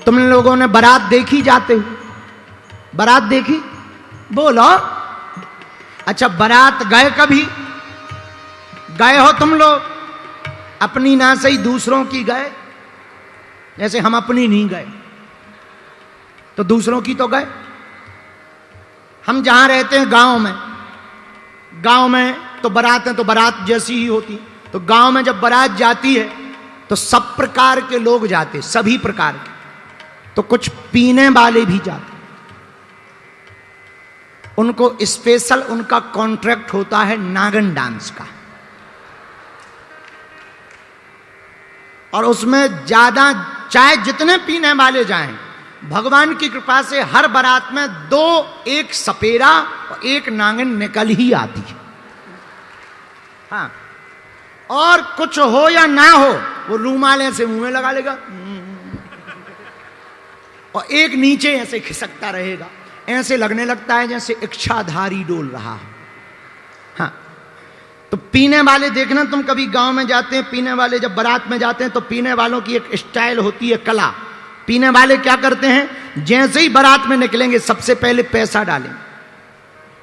तुम लोगों ने बारात देखी जाते हो? बारात देखी? बोलो। अच्छा, बारात गए कभी? गए हो तुम लोग? अपनी ना सही दूसरों की गए? जैसे हम अपनी नहीं गए तो दूसरों की तो गए। हम जहां रहते हैं गांव में तो बारातें तो बारात जैसी ही होती। तो गांव में जब बारात जाती है तो सब प्रकार के लोग जाते, सभी प्रकार के। तो कुछ पीने वाले भी जाते, उनको स्पेशल उनका कॉन्ट्रैक्ट होता है नागन डांस का, और उसमें ज्यादा चाहे जितने पीने वाले जाएं, भगवान की कृपा से हर बारात में एक सपेरा और एक नागिन निकल ही आती है। हाँ, और कुछ हो या ना हो, वो रूमाले से मुंह में लगा लेगा और एक नीचे ऐसे खिसकता रहेगा, ऐसे लगने लगता है जैसे इच्छाधारी डोल रहा है। हाँ, तो पीने वाले देखना, तुम कभी गांव में जाते हैं, पीने वाले जब बारात में जाते हैं तो पीने वालों की एक स्टाइल होती है, कला। पीने वाले क्या करते हैं, जैसे ही बारात में निकलेंगे सबसे पहले पैसा डालेंगे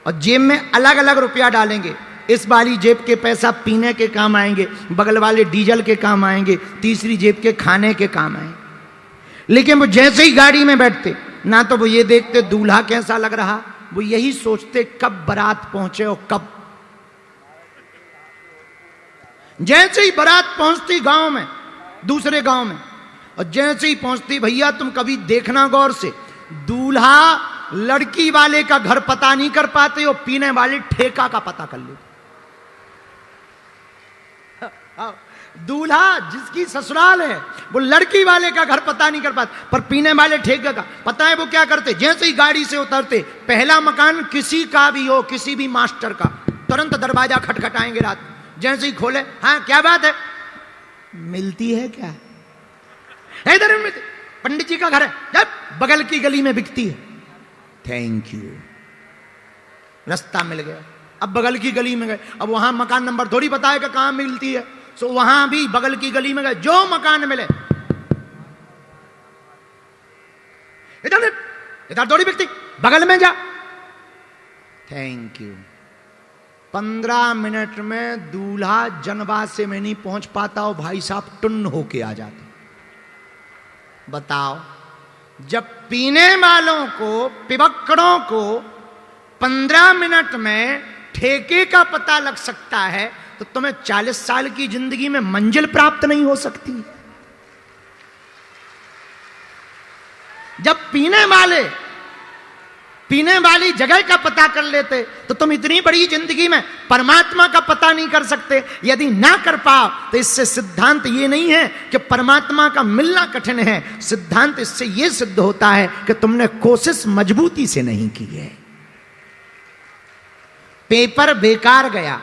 और जेब में अलग अलग रुपया डालेंगे। इस वाली जेब के पैसा पीने के काम आएंगे, बगल वाले डीजल के काम आएंगे, तीसरी जेब के खाने के काम आएंगे। लेकिन वो जैसे ही गाड़ी में बैठते, ना तो वो ये देखते दूल्हा कैसा लग रहा, वो यही सोचते कब बारात पहुंचे और कब। जैसे ही बारात पहुंचती गांव में, दूसरे गांव में, और जैसे ही पहुंचती, भैया तुम कभी देखना गौर से, दूल्हा लड़की वाले का घर पता नहीं कर पाते और पीने वाले ठेका का पता कर लेते। दूल्हा जिसकी ससुराल है वो लड़की वाले का घर पता नहीं कर पाते, पर पीने वाले ठेके का पता है। वो क्या करते, जैसे ही गाड़ी से उतरते, पहला मकान किसी का भी हो, किसी भी मास्टर का, तुरंत दरवाजा खटखटाएंगे रात। जैसे ही खोले, हाँ क्या बात है, मिलती है क्या? इधर पंडित जी का घर है, जब बगल की गली में बिकती है। थैंक यू, रास्ता मिल गया। अब बगल की गली में गए, अब वहां मकान नंबर थोड़ी बताएगा कहां मिलती है, सो वहां भी बगल की गली में गए, जो मकान मिले, इधर इधर थोड़ी बिकती, बगल में जा। Thank you. 15 मिनट में दूल्हा जनवा से मैं नहीं पहुंच पाता और भाई साहब टुन्न होके आ जाते। बताओ, जब पीने वालों को, पिबक्कड़ों को 15 मिनट में ठेके का पता लग सकता है, तो तुम्हें 40 साल की जिंदगी में मंजिल प्राप्त नहीं हो सकती। जब पीने वाली जगह का पता कर लेते तो तुम इतनी बड़ी जिंदगी में परमात्मा का पता नहीं कर सकते। यदि ना कर पाओ तो इससे सिद्धांत ये नहीं है कि परमात्मा का मिलना कठिन है, सिद्धांत इससे ये सिद्ध होता है कि तुमने कोशिश मजबूती से नहीं की है। पेपर बेकार गया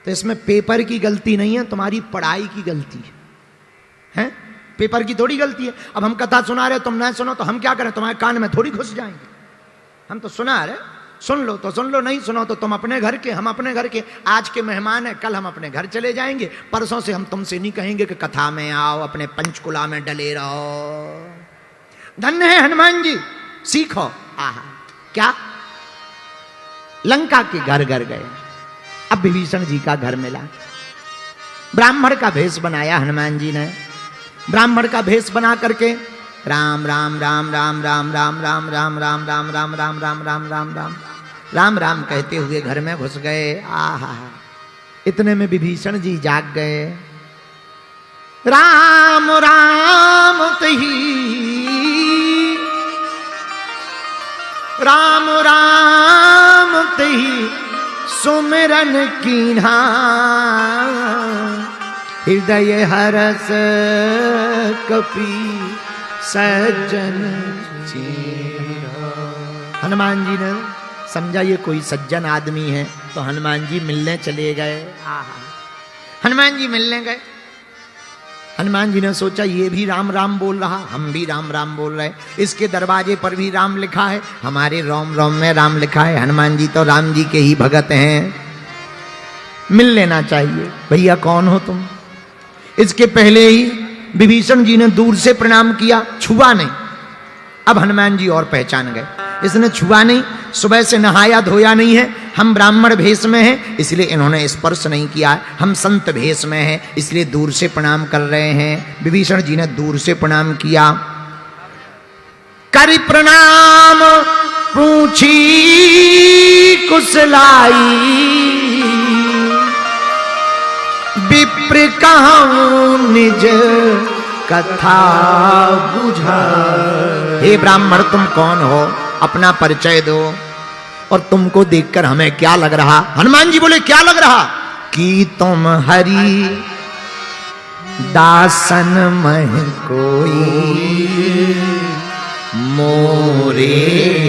तो इसमें पेपर की गलती नहीं है, तुम्हारी पढ़ाई की गलती है। पेपर की थोड़ी गलती है। अब हम कथा सुना रहे, तुम ना सुनो तो हम क्या करें, तुम्हारे कान में थोड़ी घुस जाएंगे। हम तो सुना रहे, सुन लो तो सुन लो, नहीं सुनो तो तुम अपने घर के, हम अपने घर के। आज के मेहमान हैं, कल हम अपने घर चले जाएंगे। परसों से हम तुमसे नहीं कहेंगे कि कथा में आओ, अपने पंचकुला में डले रहो। धन्य है हनुमान जी, सीखो। आहा, क्या लंका के घर घर गए, अब विभीषण जी का घर मिला। ब्राह्मण का भेष बनाया हनुमान जी ने। ब्राह्मण का भेष बना करके राम राम राम राम राम राम राम राम राम राम राम राम राम राम राम राम राम राम कहते हुए घर में घुस गए। आहा, इतने में विभीषण जी जाग गए। राम राम तही, राम राम तही सुमिरन कीन्हा, हृदय हरस कपि सज्जन चेरा। हनुमान जी ने समझा ये कोई सज्जन आदमी है, तो हनुमान जी मिलने चले गए। आहा, हनुमान जी मिलने गए। हनुमान जी ने सोचा ये भी राम राम बोल रहा, हम भी राम राम बोल रहे, इसके दरवाजे पर भी राम लिखा है, हमारे रोम रोम में राम लिखा है। हनुमान जी तो राम जी के ही भगत हैं, मिल लेना चाहिए। भैया कौन हो तुम? इसके पहले ही विभीषण जी ने दूर से प्रणाम किया, छुआ नहीं। अब हनुमान जी और पहचान गए, इसने छुआ नहीं, सुबह से नहाया धोया नहीं है, हम ब्राह्मण भेष में हैं इसलिए इन्होंने स्पर्श नहीं किया, हम संत भेष में हैं इसलिए दूर से प्रणाम कर रहे हैं। विभीषण जी ने दूर से प्रणाम किया। करि प्रणाम पूछी कुशलाई, विप्र कहूं निज कथा बुझा। हे ब्राह्मण तुम कौन हो, अपना परिचय दो, और तुमको देखकर हमें क्या लग रहा। हनुमान जी बोले क्या लग रहा, कि तुम हरि दासन मह कोई, मोरे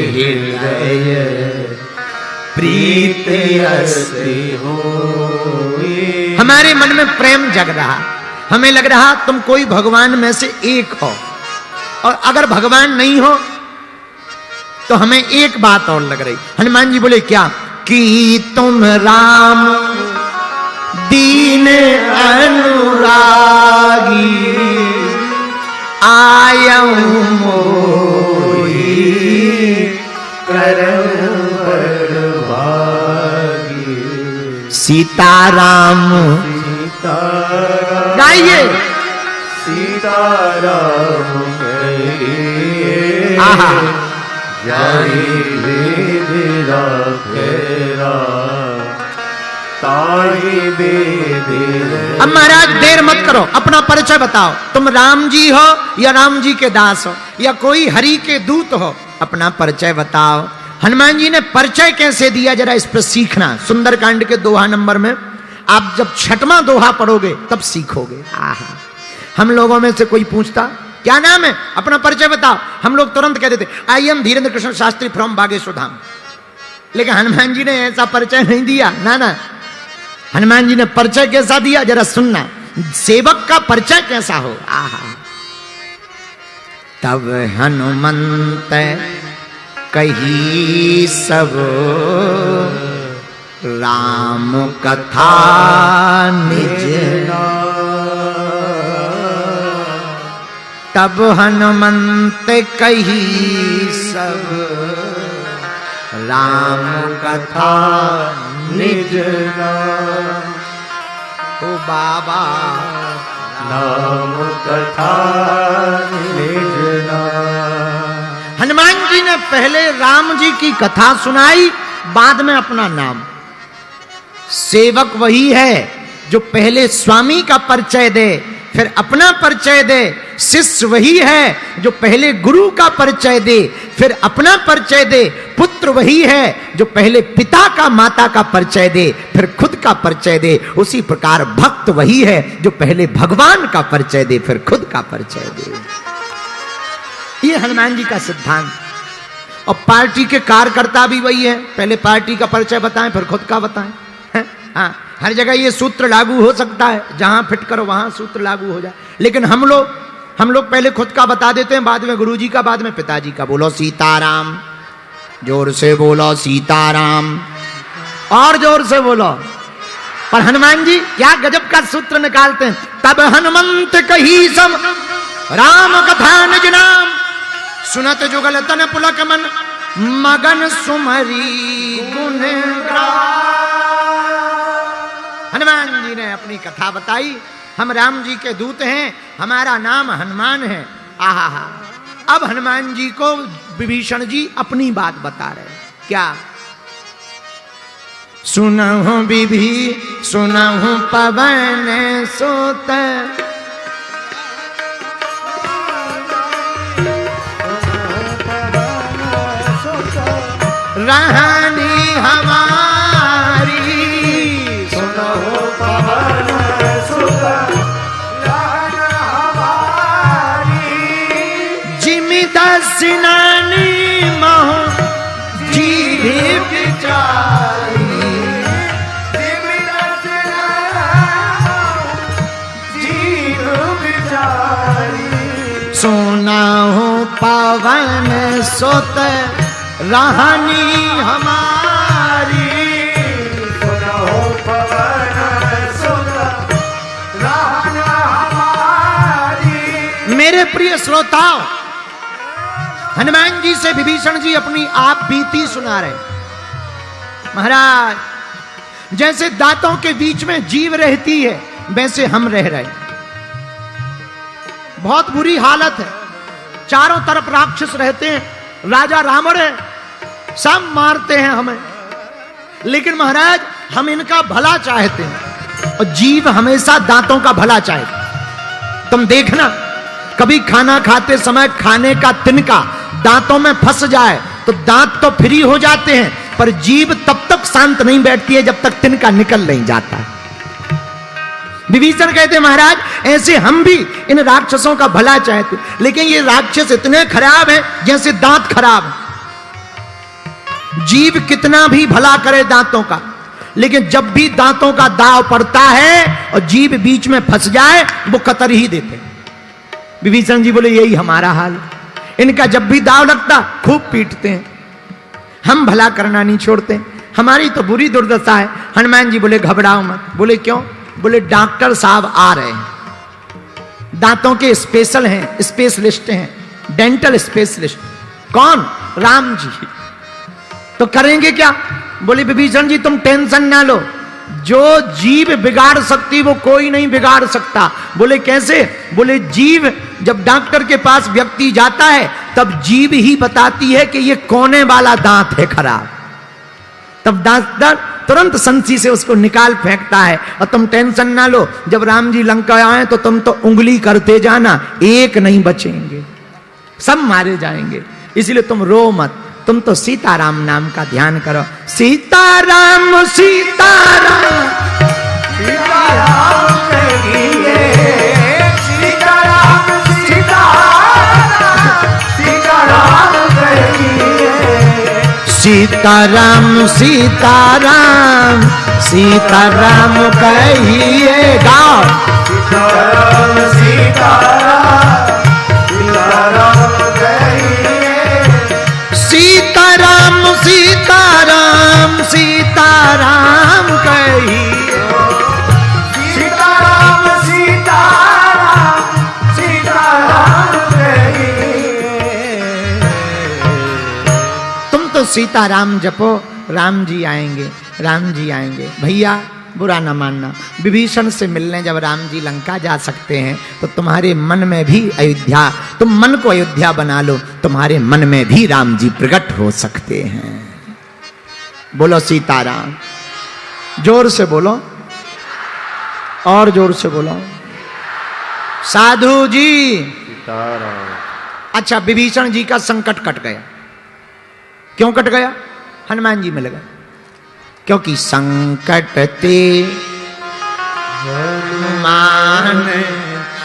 हृदय प्रीत अस्ति हो। हमारे मन में प्रेम जग रहा, हमें लग रहा तुम कोई भगवान में से एक हो, और अगर भगवान नहीं हो तो हमें एक बात और लग रही। हनुमान जी बोले क्या, कि तुम राम दीन अनुरागी, आयऊ मोहि करम भागी। सीताराम गाइए, सीताराम आहा, जाई वेद राखेरा, ताई वेद। अब महाराज देर मत करो, अपना परिचय बताओ, तुम राम जी हो या राम जी के दास हो या कोई हरि के दूत हो, अपना परिचय बताओ। हनुमान जी ने परिचय कैसे दिया जरा इस पर सीखना। सुंदरकांड के दोहा नंबर में आप जब छठवां दोहा पढ़ोगे तब सीखोगे। आहा, हम लोगों में से कोई पूछता क्या नाम है, अपना परिचय बताओ, हम लोग तुरंत कह देते I am Dhirendra Krishna Shastri from Bageshwar Dham. लेकिन हनुमान जी ने ऐसा परिचय नहीं दिया, ना ना, हनुमान जी ने परिचय कैसा दिया जरा सुनना। सेवक का परिचय कैसा हो। आहा, तब हनुमंत कही सब राम कथा निज, तब हनुमंत कही सब राम कथा निज। ओ बाबा नाम कथा निज। हनुमान जी ने पहले राम जी की कथा सुनाई, बाद में अपना नाम। सेवक वही है जो पहले स्वामी का परिचय दे फिर अपना परिचय दे। शिष्य वही है जो पहले गुरु का परिचय दे फिर अपना परिचय दे। पुत्र वही है जो पहले पिता का माता का परिचय दे फिर खुद का परिचय दे। उसी प्रकार भक्त वही है जो पहले भगवान का परिचय दे फिर खुद का परिचय दे। ये हनुमान जी का सिद्धांत। और पार्टी के कार्यकर्ता भी वही है, पहले पार्टी का परिचय बताएं फिर खुद का बताएं। हाँ, हर जगह ये सूत्र लागू हो सकता है, जहां फिट करो वहां सूत्र लागू हो जाए। लेकिन हम लोग पहले खुद का बता देते हैं, बाद में गुरुजी का, बाद में पिताजी का। बोलो सीताराम, जोर से बोलो सीताराम, और जोर से बोलो। पर हनुमान जी क्या गजब का सूत्र निकालते हैं। तब हनुमंत कही सब राम कथा निज नाम, सुनत जुगल तन पुलक मन मगन सुमरी गुण गान। हनुमान जी ने अपनी कथा बताई, हम राम जी के दूत हैं, हमारा नाम हनुमान है। आहा, अब हनुमान जी को विभीषण जी अपनी बात बता रहे। क्या? सुनहु विभि सुनहु पवन सुत, रहनी हमारी। सुनहु पवन सुत रहन हमारी, जिमि दसिनानी महु जीव विचारी। जिमि दसिनानी जीव विचारी। सुनहु पवन सुत रहनी हमारी। सुनहु पवन सुत रहन हमारी। मेरे प्रिय श्रोताओं, हनुमान जी से विभीषण जी अपनी आप बीती सुना रहे। महाराज जैसे दांतों के बीच में जीव रहती है वैसे हम रह रहे। बहुत बुरी हालत है, चारों तरफ राक्षस रहते हैं, राजा रावण है, सब मारते हैं हमें, लेकिन महाराज हम इनका भला चाहते हैं और जीव हमेशा दांतों का भला चाहते। तुम देखना कभी खाना खाते समय खाने का तिनका दांतों में फंस जाए तो दांत तो फ्री हो जाते हैं, पर जीभ तब तक शांत नहीं बैठती है जब तक तिनका निकल नहीं जाता। विभीषण कहते महाराज ऐसे हम भी इन राक्षसों का भला चाहते, लेकिन ये राक्षस इतने खराब हैं जैसे दांत खराब है। जीभ कितना भी भला करे दांतों का, लेकिन जब भी दांतों का दाव पड़ता है और जीभ बीच में फंस जाए वो कतर ही देते हैं। विभीषण जी बोले यही हमारा हाल है, इनका जब भी दाव लगता खूब पीटते हैं, हम भला करना नहीं छोड़ते, हमारी तो बुरी दुर्दशा है। हनुमान जी बोले घबराओ मत। बोले क्यों? बोले डॉक्टर साहब आ रहे हैं, दांतों के स्पेशल हैं, स्पेशलिस्ट हैं, डेंटल स्पेशलिस्ट। कौन? राम जी। तो करेंगे क्या? बोले विभीषण जी तुम टेंशन ना लो, जो जीव बिगाड़ सकती वो कोई नहीं बिगाड़ सकता। बोले कैसे? बोले जीव जब डॉक्टर के पास व्यक्ति जाता है तब जीव ही बताती है कि ये कोने वाला दांत है खराब, तब डॉक्टर तुरंत संसी से उसको निकाल फेंकता है। और तुम टेंशन ना लो, जब राम जी लंका आए तो तुम तो उंगली करते जाना, एक नहीं बचेंगे, सब मारे जाएंगे, इसलिए तुम रो मत, तुम तो सीताराम नाम का ध्यान करो। सीताराम सीताराम सीताराम कहिए, सीताराम सीताराम सीताराम कहिए, सीताराम सीताराम सीताराम कहिए। गाओ सीताराम सीताराम सीताराम कहिए, सीताराम सीताराम सीताराम कहिए। सीताराम सीताराम सीताराम कहिए। तुम तो सीताराम जपो, राम जी आएंगे, राम जी आएंगे। भैया बुरा ना मानना, विभीषण से मिलने जब राम जी लंका जा सकते हैं तो तुम्हारे मन में भी अयोध्या, तुम मन को अयोध्या बना लो, तुम्हारे मन में भी राम जी प्रकट हो सकते हैं। बोलो सीताराम, जोर से बोलो, और जोर से बोलो। साधु जी अच्छा, विभीषण जी का संकट कट गया। क्यों कट गया? हनुमान जी मिल गए। क्योंकि संकट ते हनुमान